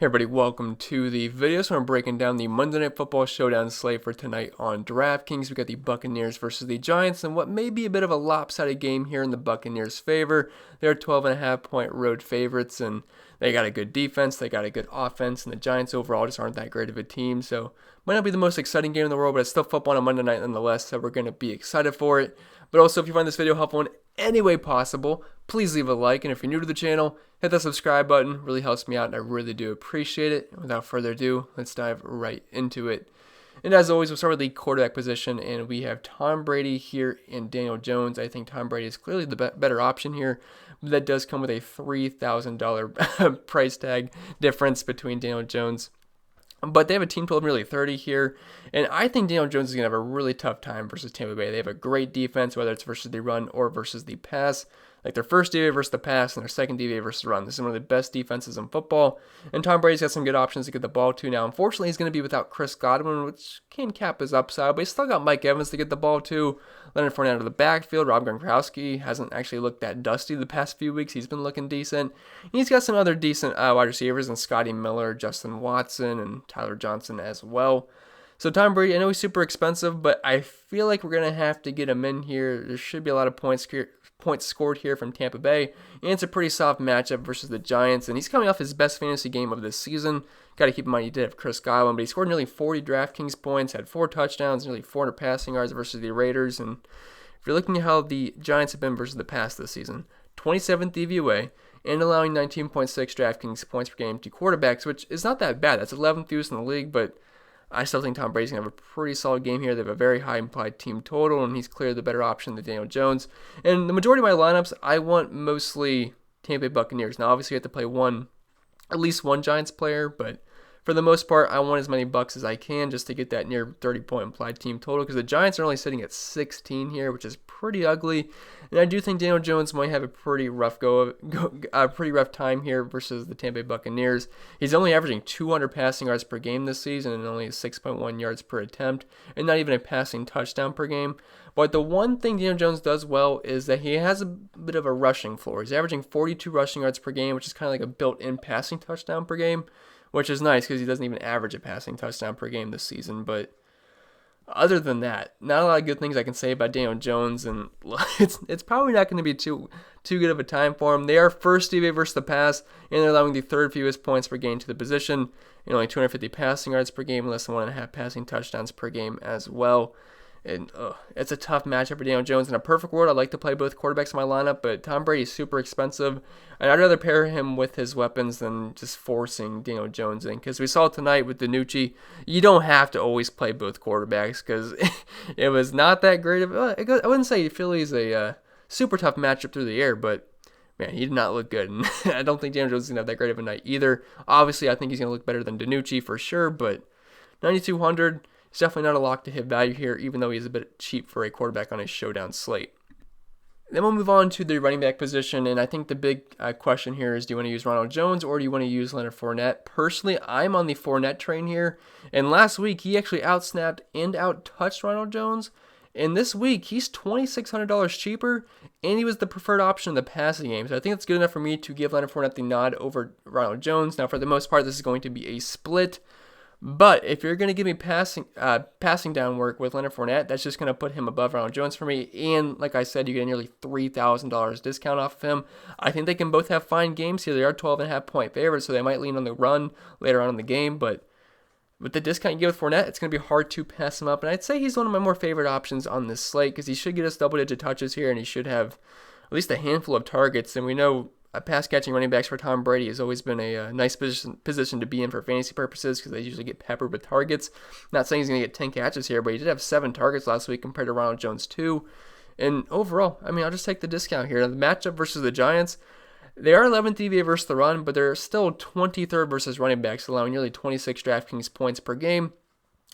Hey everybody, welcome to the video. So I'm breaking down the Monday Night Football Showdown slate for tonight on Draftkings. We got the Buccaneers versus the Giants, and what may be a bit of a lopsided game here in the Buccaneers' favor. They're 12.5-point road favorites, and they got a good defense, they got a good offense, and the Giants overall just aren't that great of a team. So might not be the most exciting game in the world, but it's still football on a Monday night nonetheless, so we're going to be excited for it. But also, if you find this video helpful in any way possible, please leave a like, and if you're new to the channel, hit that subscribe button. It really helps me out, and I really do appreciate it. And without further ado, let's dive right into it. And as always, we'll start with the quarterback position, and we have Tom Brady here and Daniel Jones. I think Tom Brady is clearly the better option here, but that does come with a $3,000 price tag difference between Daniel Jones. But they have a team total of nearly 30 here, and I think Daniel Jones is going to have a really tough time versus Tampa Bay. They have a great defense, whether it's versus the run or versus the pass. Like their first DVA versus the pass and their second DVA versus the run. This is one of the best defenses in football, and Tom Brady's got some good options to get the ball to. Now, unfortunately, he's going to be without Chris Godwin, which can cap his upside, but he's still got Mike Evans to get the ball to. Leonard Fournette out of the backfield. Rob Gronkowski hasn't actually looked that dusty the past few weeks. He's been looking decent. And he's got some other decent wide receivers in Scotty Miller, Justin Watson, and Tyler Johnson as well. So Tom Brady, I know he's super expensive, but I feel like we're going to have to get him in here. There should be a lot of points scored here from Tampa Bay, and it's a pretty soft matchup versus the Giants, and he's coming off his best fantasy game of this season. Got to keep in mind he did have Chris Godwin, but he scored nearly 40 DraftKings points, had 4 touchdowns, nearly 400 passing yards versus the Raiders, and if you're looking at how the Giants have been versus the past this season, 27th DVOA, and allowing 19.6 DraftKings points per game to quarterbacks, which is not that bad. That's 11th fewest in the league, but I still think Tom Brady's going to have a pretty solid game here. They have a very high implied team total, and he's clearly the better option than Daniel Jones. And the majority of my lineups, I want mostly Tampa Bay Buccaneers. Now, obviously, you have to play at least one Giants player, but for the most part, I want as many Bucs as I can just to get that near 30-point implied team total, because the Giants are only sitting at 16 here, which is pretty ugly. And I do think Daniel Jones might have a pretty rough time here versus the Tampa Bay Buccaneers. He's only averaging 200 passing yards per game this season and only 6.1 yards per attempt, and not even a passing touchdown per game. But the one thing Daniel Jones does well is that he has a bit of a rushing floor. He's averaging 42 rushing yards per game, which is kind of like a built-in passing touchdown per game, which is nice because he doesn't even average a passing touchdown per game this season. But other than that, not a lot of good things I can say about Daniel Jones, and it's probably not going to be too good of a time for him. They are first DVA versus the pass, and they're allowing the third fewest points per game to the position, and only 250 passing yards per game, less than 1.5 passing touchdowns per game as well. And it's a tough matchup for Daniel Jones. In a perfect world, I'd like to play both quarterbacks in my lineup, but Tom Brady is super expensive, and I'd rather pair him with his weapons than just forcing Daniel Jones in. Because we saw tonight with DiNucci, you don't have to always play both quarterbacks, because it was not that great of. I wouldn't say Philly's a super tough matchup through the air, but man, he did not look good, and I don't think Daniel Jones is going to have that great of a night either. Obviously, I think he's going to look better than DiNucci for sure, but 9,200. He's definitely not a lock to hit value here, even though he's a bit cheap for a quarterback on his showdown slate. Then we'll move on to the running back position, and I think the big question here is, do you want to use Ronald Jones or do you want to use Leonard Fournette? Personally, I'm on the Fournette train here, and last week he actually outsnapped and outtouched Ronald Jones, and this week he's $2,600 cheaper, and he was the preferred option in the passing game, so I think that's good enough for me to give Leonard Fournette the nod over Ronald Jones. Now, for the most part, this is going to be a split. But if you're going to give me passing down work with Leonard Fournette, that's just going to put him above Ronald Jones for me. And like I said, you get nearly $3,000 discount off of him. I think they can both have fine games here. They are 12.5-point favorites, so they might lean on the run later on in the game. But with the discount you get with Fournette, it's going to be hard to pass him up. And I'd say he's one of my more favorite options on this slate, because he should get us double-digit touches here, and he should have at least a handful of targets. And we know pass-catching running backs for Tom Brady has always been a nice position to be in for fantasy purposes, because they usually get peppered with targets. Not saying he's going to get 10 catches here, but he did have 7 targets last week compared to Ronald Jones 2. And overall, I mean, I'll just take the discount here. Now, the matchup versus the Giants, they are 11th DVA versus the run, but they're still 23rd versus running backs, allowing nearly 26 DraftKings points per game.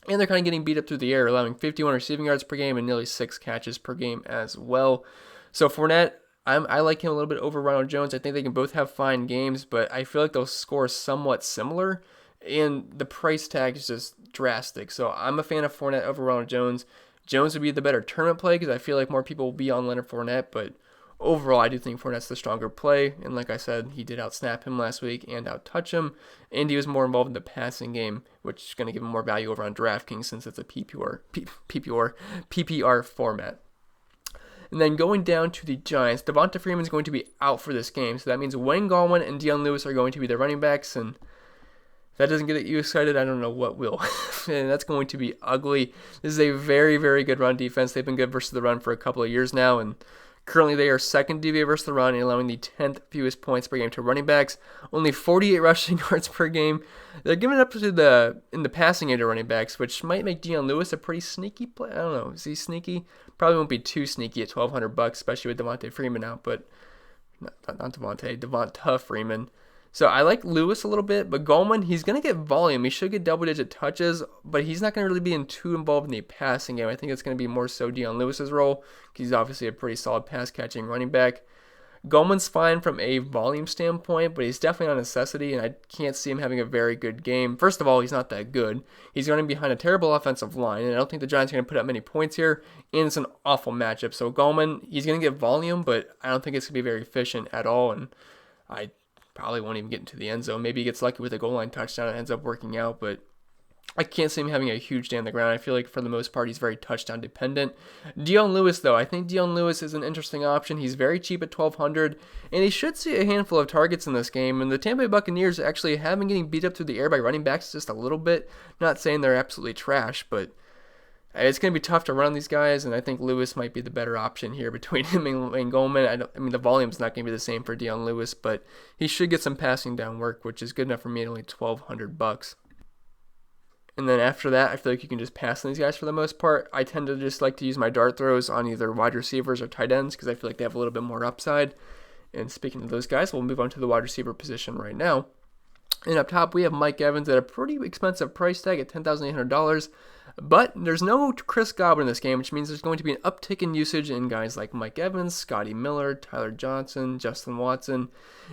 And they're kind of getting beat up through the air, allowing 51 receiving yards per game and nearly 6 catches per game as well. So Fournette, I like him a little bit over Ronald Jones. I think they can both have fine games, but I feel like they'll score somewhat similar, and the price tag is just drastic. So I'm a fan of Fournette over Ronald Jones. Jones would be the better tournament play, because I feel like more people will be on Leonard Fournette, but overall, I do think Fournette's the stronger play. And like I said, he did outsnap him last week and outtouch him. And he was more involved in the passing game, which is going to give him more value over on DraftKings since it's a PPR format. And then going down to the Giants, Devonta Freeman is going to be out for this game. So that means Wayne Gallman and Dion Lewis are going to be the running backs. And if that doesn't get you excited, I don't know what will. And that's going to be ugly. This is a very, very good run defense. They've been good versus the run for a couple of years now. And currently they are second DVA versus the run and allowing the 10th fewest points per game to running backs. Only 48 rushing yards per game. They're giving it up to in the passing game to running backs, which might make Dion Lewis a pretty sneaky play. I don't know. Is he sneaky? Probably won't be too sneaky at $1,200, especially with Devonta Freeman out. But Devonta Freeman. So I like Lewis a little bit, but Gallman, he's going to get volume. He should get double-digit touches, but he's not going to really be too involved in the passing game. I think it's going to be more so Dion Lewis's role, because he's obviously a pretty solid pass-catching running back. Gallman's fine from a volume standpoint, but he's definitely not a necessity, and I can't see him having a very good game. First of all, he's not that good. He's running behind a terrible offensive line, and I don't think the Giants are going to put up many points here, and it's an awful matchup. So Gallman, he's going to get volume, but I don't think it's going to be very efficient at all, and I probably won't even get into the end zone. Maybe he gets lucky with a goal line touchdown and ends up working out, but I can't see him having a huge day on the ground. I feel like for the most part, he's very touchdown dependent. Dion Lewis, though, I think Dion Lewis is an interesting option. He's very cheap at $1,200, and he should see a handful of targets in this game. And the Tampa Bay Buccaneers actually have been getting beat up through the air by running backs just a little bit. Not saying they're absolutely trash, but it's going to be tough to run these guys, and I think Lewis might be the better option here between him and Gallman. I mean, the volume's not going to be the same for Dion Lewis, but he should get some passing down work, which is good enough for me at only $1,200. And then after that, I feel like you can just pass on these guys for the most part. I tend to just like to use my dart throws on either wide receivers or tight ends because I feel like they have a little bit more upside. And speaking of those guys, we'll move on to the wide receiver position right now. And up top, we have Mike Evans at a pretty expensive price tag at $10,800. But there's no Chris Godwin in this game, which means there's going to be an uptick in usage in guys like Mike Evans, Scotty Miller, Tyler Johnson, Justin Watson.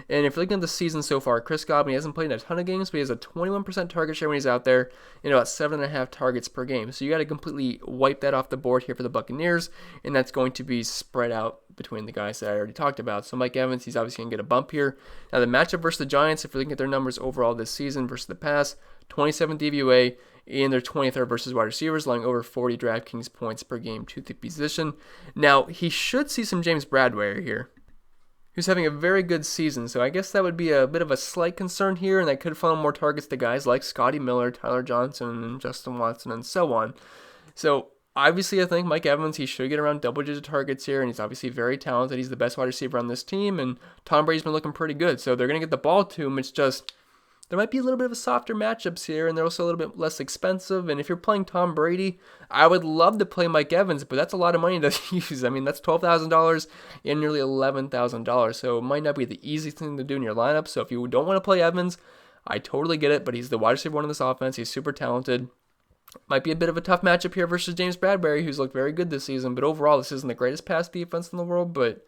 And if you're looking at the season so far, Chris Godwin, he hasn't played in a ton of games, but he has a 21% target share when he's out there and about 7.5 targets per game. So you got to completely wipe that off the board here for the Buccaneers, and that's going to be spread out between the guys that I already talked about. So Mike Evans, he's obviously going to get a bump here. Now the matchup versus the Giants, if you're looking at their numbers overall this season versus the past, 27 DVOA, and they're 23rd versus wide receivers, allowing over 40 DraftKings points per game to the position. Now, he should see some James Bradbury here, who's having a very good season, so I guess that would be a bit of a slight concern here, and that could funnel more targets to guys like Scotty Miller, Tyler Johnson, and Justin Watson, and so on. So, obviously, I think Mike Evans, he should get around double-digit targets here, and he's obviously very talented. He's the best wide receiver on this team, and Tom Brady's been looking pretty good, so they're going to get the ball to him. It's just there might be a little bit of a softer matchups here, and they're also a little bit less expensive. And if you're playing Tom Brady, I would love to play Mike Evans, but that's a lot of money to use. I mean, that's $12,000 and nearly $11,000, so it might not be the easiest thing to do in your lineup. So if you don't want to play Evans, I totally get it, but he's the wide receiver one in this offense. He's super talented. Might be a bit of a tough matchup here versus James Bradbury, who's looked very good this season, but overall, this isn't the greatest pass defense in the world, but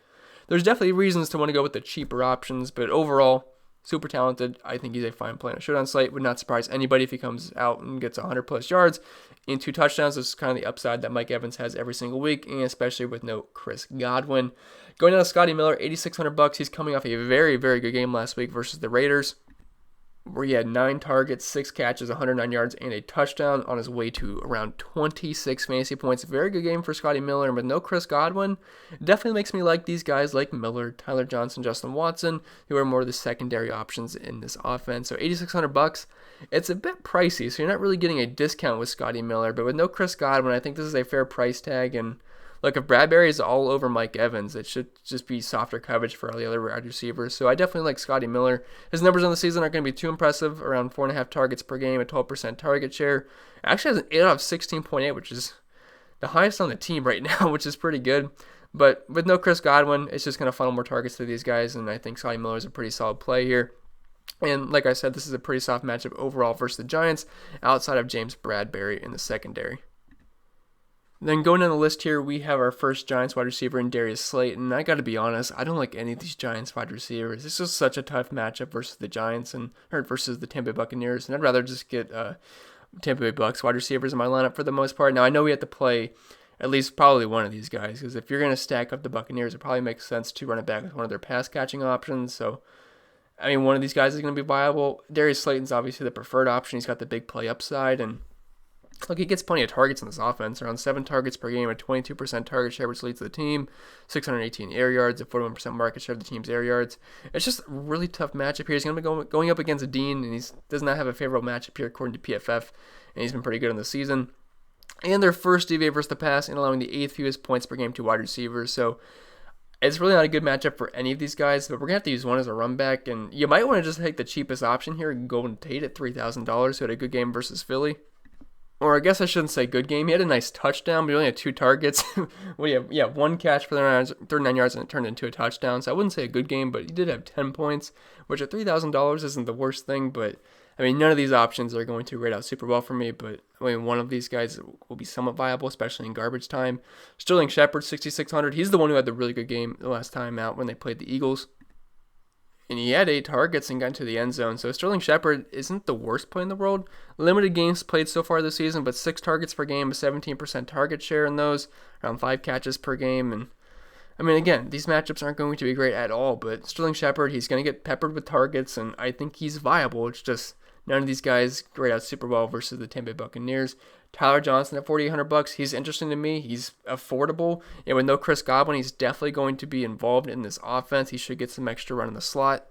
there's definitely reasons to want to go with the cheaper options, but overall, super talented. I think he's a fine play on a showdown slate. Would not surprise anybody if he comes out and gets 100 plus yards and 2 touchdowns. This is kind of the upside that Mike Evans has every single week, and especially with no Chris Godwin. Going down to Scotty Miller, $8,600. He's coming off a very, very good game last week versus the Raiders, where he had 9 targets, 6 catches, 109 yards, and a touchdown on his way to around 26 fantasy points. Very good game for Scotty Miller, and with no Chris Godwin, it definitely makes me like these guys like Miller, Tyler Johnson, Justin Watson, who are more of the secondary options in this offense. So $8,600, it's a bit pricey, so you're not really getting a discount with Scotty Miller, but with no Chris Godwin, I think this is a fair price tag, and look, if Bradbury is all over Mike Evans, it should just be softer coverage for all the other wide receivers. So I definitely like Scotty Miller. His numbers on the season aren't going to be too impressive, around 4.5 targets per game, a 12% target share. Actually has an 8 out of 16.8, which is the highest on the team right now, which is pretty good. But with no Chris Godwin, it's just going to funnel more targets to these guys, and I think Scotty Miller is a pretty solid play here. And like I said, this is a pretty soft matchup overall versus the Giants, outside of James Bradbury in the secondary. Then going down the list here, we have our first Giants wide receiver in Darius Slate, and I got to be honest, I don't like any of these Giants wide receivers. This is such a tough matchup versus the Giants or versus the Tampa Bay Buccaneers, and I'd rather just get Tampa Bay Bucs wide receivers in my lineup for the most part. Now I know we have to play at least probably one of these guys, because if you're going to stack up the Buccaneers, it probably makes sense to run it back with one of their pass catching options. So, I mean, one of these guys is going to be viable. Darius Slayton's obviously the preferred option. He's got the big play upside, and look, he gets plenty of targets in this offense, around 7 targets per game, a 22% target share, which leads the team, 618 air yards, a 41% market share of the team's air yards. It's just a really tough matchup here. He's going to be going up against a Dean, and he does not have a favorable matchup here according to PFF, and he's been pretty good in the season. And their first DVA versus the pass, and allowing the 8th fewest points per game to wide receivers. So it's really not a good matchup for any of these guys, but we're going to have to use one as a run back, and you might want to just take the cheapest option here, Golden Tate at $3,000, who had a good game versus Philly. Or I guess I shouldn't say good game. He had a nice touchdown, but he only had 2 targets. One catch for 39 yards, and it turned into a touchdown. So I wouldn't say a good game, but he did have 10 points, which at $3,000 isn't the worst thing. But, I mean, none of these options are going to rate out super well for me. But, I mean, one of these guys will be somewhat viable, especially in garbage time. Sterling Shepard, 6,600. He's the one who had the really good game the last time out when they played the Eagles. And he had 8 targets and got into the end zone. So Sterling Shepard isn't the worst play in the world. Limited games played so far this season, but 6 targets per game, a 17% target share in those, around 5 catches per game. And I mean, again, these matchups aren't going to be great at all, but Sterling Shepard, he's going to get peppered with targets, and I think he's viable. It's just none of these guys grade out super well versus the Tampa Bay Buccaneers. Tyler Johnson at $4,800, he's interesting to me. He's affordable, and with no Chris Godwin, he's definitely going to be involved in this offense. He should get some extra run in the slot.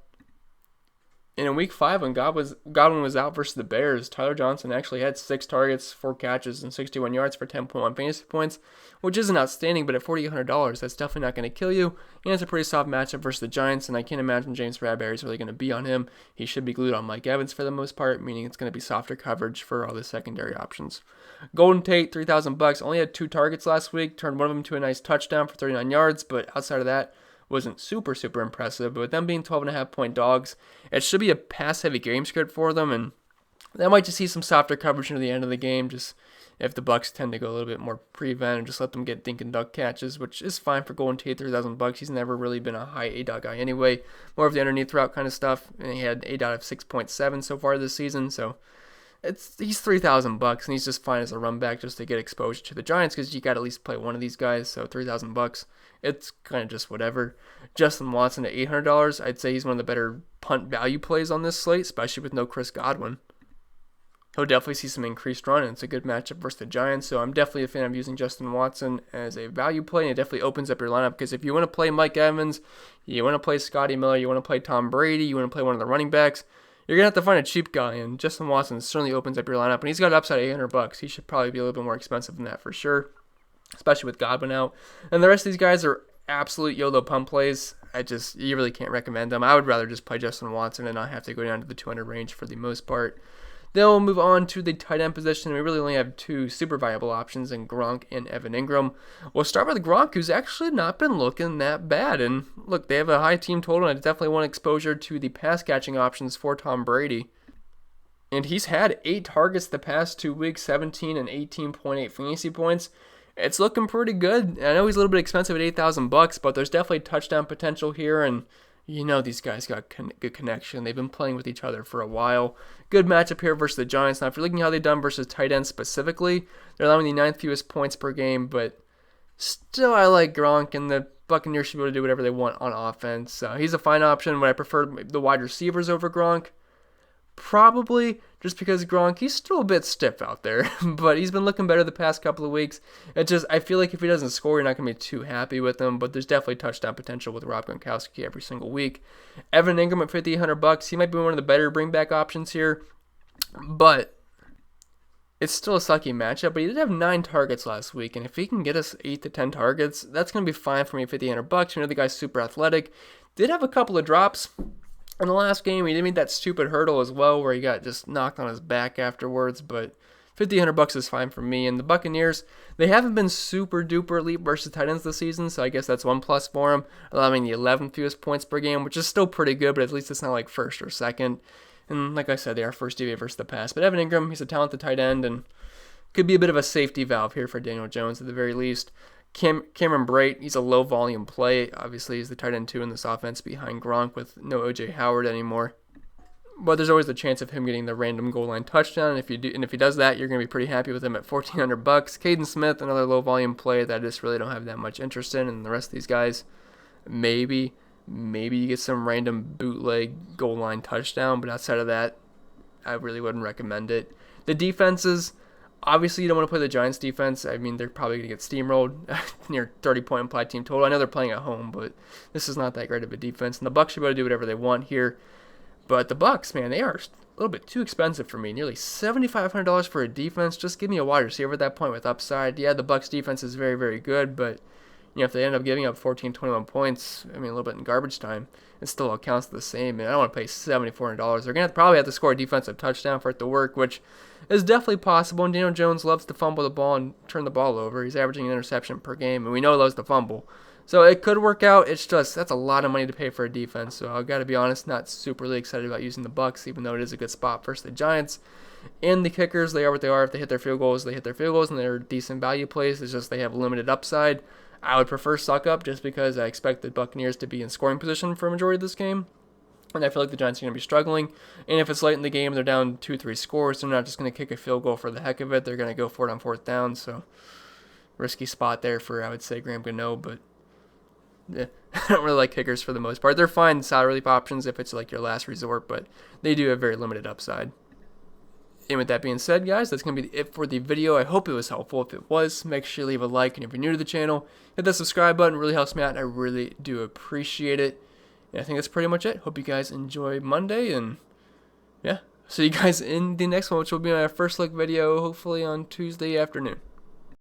And in Week 5, when Godwin was out versus the Bears, Tyler Johnson actually had 6 targets, 4 catches, and 61 yards for 10.1 fantasy points, which isn't outstanding, but at $4,800, that's definitely not going to kill you. And it's a pretty soft matchup versus the Giants, and I can't imagine James Bradberry is really going to be on him. He should be glued on Mike Evans for the most part, meaning it's going to be softer coverage for all the secondary options. Golden Tate, $3,000, only had 2 targets last week, turned one of them to a nice touchdown for 39 yards, but outside of that, wasn't super impressive. But with them being 12.5-point dogs, it should be a pass-heavy game script for them, and that might just see some softer coverage near the end of the game, just if the Bucs tend to go a little bit more prevent and just let them get dink and duck catches, which is fine for Golden Tate, $3,000. He's never really been a high A-dot guy anyway, more of the underneath route kind of stuff, and he had A-dot of 6.7 so far this season, so he's $3,000, and he's just fine as a run back just to get exposure to the Giants, because you got to at least play one of these guys. So $3,000, it's kind of just whatever. Justin Watson at $800, I'd say he's one of the better punt value plays on this slate, especially with no Chris Godwin. He'll definitely see some increased run, and it's a good matchup versus the Giants. So I'm definitely a fan of using Justin Watson as a value play, and it definitely opens up your lineup, because if you want to play Mike Evans, you want to play Scotty Miller, you want to play Tom Brady, you want to play one of the running backs, you're going to have to find a cheap guy, and Justin Watson certainly opens up your lineup, and he's got upside $800. He should probably be a little bit more expensive than that for sure, especially with Godwin out. And the rest of these guys are absolute YOLO pump plays. You really can't recommend them. I would rather just play Justin Watson and not have to go down to the 200 range for the most part. Then we'll move on to the tight end position. We really only have 2 super viable options in Gronk and Evan Ingram. We'll start with Gronk, who's actually not been looking that bad. And look, they have a high team total, and I definitely want exposure to the pass catching options for Tom Brady. And he's had 8 targets the past 2 weeks, 17 and 18.8 fantasy points. It's looking pretty good. I know he's a little bit expensive at $8,000, but there's definitely touchdown potential here, and you know these guys got good connection. They've been playing with each other for a while. Good matchup here versus the Giants. Now, if you're looking at how they've done versus tight ends specifically, they're allowing the 9th fewest points per game, but still I like Gronk, and the Buccaneers should be able to do whatever they want on offense. He's a fine option. Would I prefer the wide receivers over Gronk? Probably, just because Gronk, he's still a bit stiff out there, but he's been looking better the past couple of weeks. I feel like if he doesn't score, you're not going to be too happy with him, but there's definitely touchdown potential with Rob Gronkowski every single week. Evan Ingram at $5,800, he might be one of the better bring-back options here, but it's still a sucky matchup. But he did have 9 targets last week, and if he can get us 8 to 10 targets, that's going to be fine for me at $5,800. You know the guy's super athletic. Did have a couple of drops in the last game. He did meet that stupid hurdle as well, where he got just knocked on his back afterwards, but $5,800 is fine for me. And the Buccaneers, they haven't been super duper elite versus tight ends this season, so I guess that's one plus for them, allowing the 11th fewest points per game, which is still pretty good, but at least it's not like first or second. And like I said, they are first DVA versus the pass. But Evan Ingram, he's a talented tight end, and could be a bit of a safety valve here for Daniel Jones at the very least. Cameron Brate, he's a low-volume play. Obviously, he's the tight end 2 in this offense behind Gronk with no O.J. Howard anymore. But there's always the chance of him getting the random goal line touchdown. And if he does that, you're going to be pretty happy with him at $1,400. Caden Smith, another low volume play that I just really don't have that much interest in. And the rest of these guys, maybe you get some random bootleg goal line touchdown. But outside of that, I really wouldn't recommend it. The defenses, obviously you don't want to play the Giants defense. I mean, they're probably going to get steamrolled near 30-point implied team total. I know they're playing at home, but this is not that great of a defense. And the Bucs should be able to do whatever they want here. But the Bucs, man, they are a little bit too expensive for me. Nearly $7,500 for a defense. Just give me a wide receiver at that point with upside. Yeah, the Bucs defense is very, very good, but if they end up giving up 14, 21 points, I mean, a little bit in garbage time, it still all counts the same. And I don't want to pay $7,400. They're going to probably have to score a defensive touchdown for it to work, which is definitely possible. And Daniel Jones loves to fumble the ball and turn the ball over. He's averaging an interception per game, and we know he loves to fumble. So it could work out. It's just, that's a lot of money to pay for a defense. So I've got to be honest, not superly excited about using the Bucs, even though it is a good spot versus the Giants. And the kickers, they are what they are. If they hit their field goals, they hit their field goals, and they're decent value plays. It's just they have limited upside. I would prefer suck up just because I expect the Buccaneers to be in scoring position for a majority of this game. And I feel like the Giants are going to be struggling. And if it's late in the game, they're down 2-3 scores. They're not just going to kick a field goal for the heck of it. They're going to go for it on 4th down. So risky spot there for, I would say, Graham Gano. But yeah, I don't really like kickers for the most part. They're fine salary leap options if it's like your last resort, but they do have very limited upside. And with that being said, guys, that's going to be it for the video. I hope it was helpful. If it was, make sure you leave a like. And if you're new to the channel, hit that subscribe button. It really helps me out, and I really do appreciate it. And I think that's pretty much it. Hope you guys enjoy Monday. And yeah, see you guys in the next one, which will be my first look video, hopefully on Tuesday afternoon.